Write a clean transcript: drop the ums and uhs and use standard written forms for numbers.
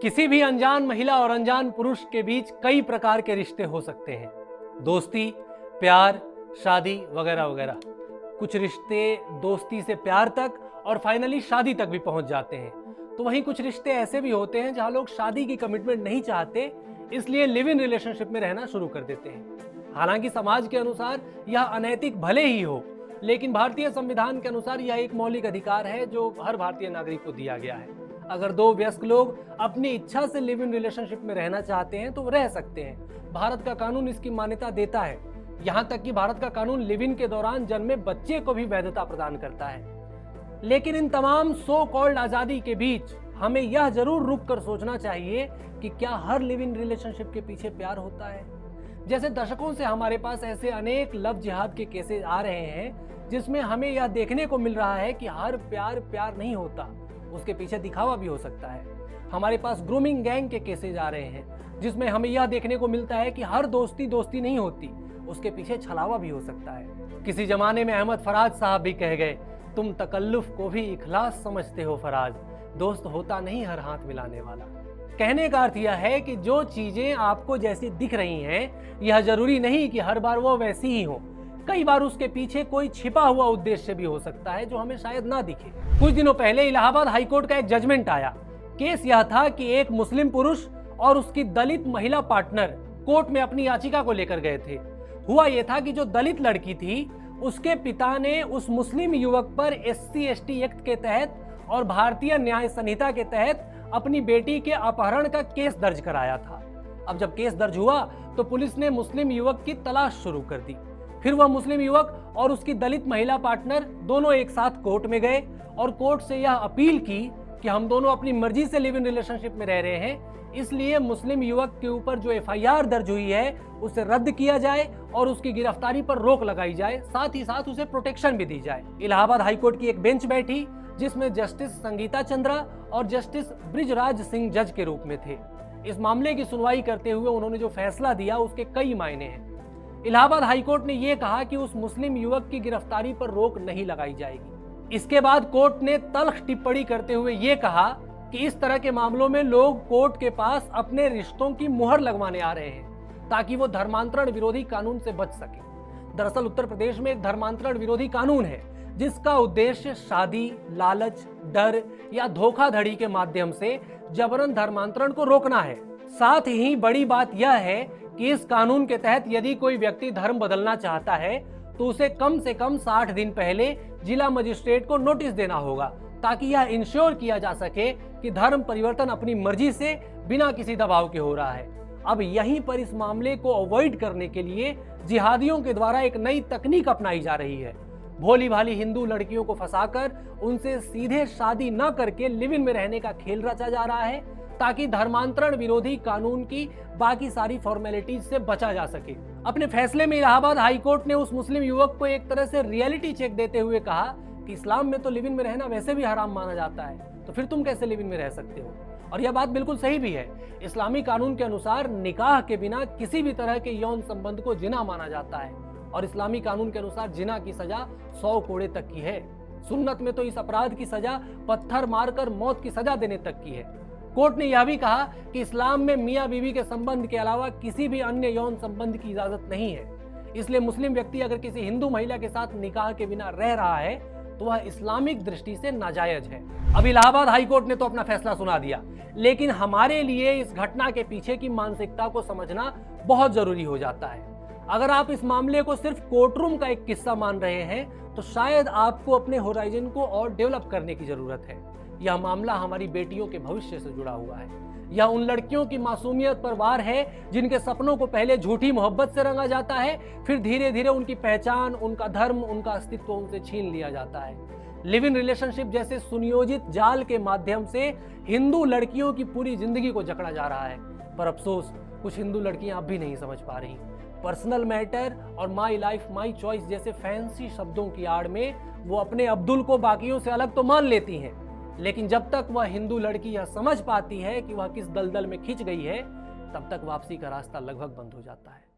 किसी भी अनजान महिला और अनजान पुरुष के बीच कई प्रकार के रिश्ते हो सकते हैं। दोस्ती, प्यार, शादी वगैरह वगैरह। कुछ रिश्ते दोस्ती से प्यार तक और फाइनली शादी तक भी पहुंच जाते हैं। तो वहीं कुछ रिश्ते ऐसे भी होते हैं जहां लोग शादी की कमिटमेंट नहीं चाहते, इसलिए लिव इन रिलेशनशिप में रहना शुरू कर देते हैं। हालांकि समाज के अनुसार यह अनैतिक भले ही हो, लेकिन भारतीय संविधान के अनुसार यह एक मौलिक अधिकार है जो हर भारतीय नागरिक को दिया गया है। अगर दो वयस्क लोग अपनी इच्छा से लिव इन रिलेशनशिप में रहना चाहते हैं तो रह सकते हैं। भारत का कानून इसकी मान्यता देता है। यहाँ तक कि भारत का कानून लिव इन के दौरान जन्मे बच्चे को भी वैधता प्रदान करता है। लेकिन इन तमाम सो कॉल्ड आजादी के बीच हमें यह जरूर रुक कर सोचना चाहिए कि क्या हर लिव इन रिलेशनशिप के पीछे प्यार होता है। जैसे दशकों से हमारे पास ऐसे अनेक लव जिहाद के केसेस आ रहे हैं जिसमें हमें यह देखने को मिल रहा है कि हर प्यार प्यार नहीं होता, उसके पीछे दिखावा भी हो सकता है। हमारे पास ग्रूमिंग गैंग के केसेस आ रहे हैं जिसमें हमें यह देखने को मिलता है कि हर दोस्ती दोस्ती नहीं होती, उसके पीछे छलावा भी हो सकता है। किसी जमाने में अहमद फराज साहब भी कह गए, तुम तकल्लुफ को भी इखलास समझते हो फराज, दोस्त होता नहीं हर हाथ मिलाने वाला। कहने का अर्थ यह है कि जो चीजें आपको जैसी दिख रही हैं, यह जरूरी नहीं कि हर बार वो वैसी ही हो। कई बार उसके पीछे कोई छिपा हुआ उद्देश्य भी हो सकता है जो हमें शायद ना दिखे। कुछ दिनों पहले इलाहाबाद हाईकोर्ट का एक जजमेंट आया। केस यह था कि एक मुस्लिम पुरुष और उसकी दलित महिला पार्टनर कोर्ट में अपनी याचिका को लेकर गए थे। हुआ यह था कि जो दलित लड़की थी उसके पिता ने उस मुस्लिम युवक पर SC/ST एक्ट के तहत और भारतीय न्याय संहिता के तहत अपनी बेटी के अपहरण का केस दर्ज कराया था। अब जब केस दर्ज हुआ तो पुलिस ने मुस्लिम युवक की तलाश शुरू कर दी। फिर वह मुस्लिम युवक और उसकी दलित महिला पार्टनर दोनों एक साथ कोर्ट में गए और कोर्ट से यह अपील की कि हम दोनों अपनी मर्जी से लिव इन रिलेशनशिप में रह रहे हैं, इसलिए मुस्लिम युवक के ऊपर जो FIR दर्ज हुई है उसे रद्द किया जाए और उसकी गिरफ्तारी पर रोक लगाई जाए, साथ ही साथ उसे प्रोटेक्शन भी दी जाए। इलाहाबाद हाईकोर्ट की एक बेंच बैठी जिसमें जस्टिस संगीता चंद्रा और जस्टिस ब्रिजराज सिंह जज के रूप में थे। इस मामले की सुनवाई करते हुए उन्होंने जो फैसला दिया उसके कई मायने हैं। इलाहाबाद हाईकोर्ट ने यह कहा कि उस मुस्लिम युवक की गिरफ्तारी पर रोक नहीं लगाई जाएगी। इसके बाद कोर्ट ने तल्ख टिप्पणी करते हुए यह कहा कि इस तरह के मामलों में लोग कोर्ट के पास अपने रिश्तों की मुहर लगवाने आ रहे हैं ताकि वो धर्मांतरण विरोधी कानून से बच सके। दरअसल उत्तर प्रदेश में एक धर्मांतरण विरोधी कानून है जिसका उद्देश्य शादी, लालच, डर या धोखाधड़ी के माध्यम से जबरन धर्मांतरण को रोकना है। साथ ही बड़ी बात यह है कि इस कानून के तहत यदि कोई व्यक्ति धर्म बदलना चाहता है तो उसे कम से कम 60 दिन पहले जिला मजिस्ट्रेट को नोटिस देना होगा ताकि यह इंश्योर किया जा सके कि धर्म परिवर्तन अपनी मर्जी से बिना किसी दबाव के हो रहा है। अब यहीं पर इस मामले को अवॉइड करने के लिए जिहादियों के द्वारा एक नई तकनीक अपनाई जा रही है। भोली भाली हिंदू लड़कियों को फंसाकर उनसे सीधे शादी न करके लिव इन में रहने का खेल रचा जा रहा है ताकि धर्मांतरण विरोधी कानून की बाकी सारी फॉर्मेलिटीज से बचा जा सके। अपने फैसले में इलाहाबाद हाईकोर्ट ने उस मुस्लिम युवक को एक तरह से रियलिटी चेक देते हुए कहा कि इस्लाम में तो लिव इन में रहना वैसे भी हराम माना जाता है, तो फिर तुम कैसे लिव इन में रह सकते हो। और यह बात बिल्कुल सही भी है। इस्लामी कानून के अनुसार निकाह के बिना किसी भी तरह के यौन संबंध को जिना माना जाता है और इस्लामी कानून के अनुसार जिना की सजा 100 कोड़े तक की है। सुन्नत में तो इस अपराध की सजा पत्थर मारकर मौत की सजा देने तक की है। कोर्ट ने यह भी कहा कि इस्लाम में मियां बीवी के संबंध के अलावा किसी भी अन्य यौन संबंध की इजाजत नहीं है। इसलिए मुस्लिम व्यक्ति अगर किसी हिंदू महिला के साथ निकाह के बिना रह रहा है तो वह इस्लामिक दृष्टि से नाजायज है। अब इलाहाबाद हाईकोर्ट ने तो अपना फैसला सुना दिया, लेकिन हमारे लिए इस घटना के पीछे की मानसिकता को समझना बहुत जरूरी हो जाता है। अगर आप इस मामले को सिर्फ कोर्टरूम का एक किस्सा मान रहे हैं तो शायद आपको अपने होराइजन को और डेवलप करने की जरूरत है। यह मामला हमारी बेटियों के भविष्य से जुड़ा हुआ है। यह उन लड़कियों की मासूमियत पर वार है जिनके सपनों को पहले झूठी मोहब्बत से रंगा जाता है, फिर धीरे धीरे उनकी पहचान, उनका धर्म, उनका अस्तित्व उनसे छीन लिया जाता है। लिव इन रिलेशनशिप जैसे सुनियोजित जाल के माध्यम से हिंदू लड़कियों की पूरी जिंदगी को जकड़ा जा रहा है। पर अफसोस कुछ हिंदू लड़कियां अब भी नहीं समझ पा रही। पर्सनल मैटर और माई लाइफ माई चॉइस जैसे फैंसी शब्दों की आड़ में वो अपने अब्दुल को बाकियों से अलग तो मान लेती हैं, लेकिन जब तक वह हिंदू लड़की यह समझ पाती है कि वह किस दलदल में खिंच गई है, तब तक वापसी का रास्ता लगभग बंद हो जाता है।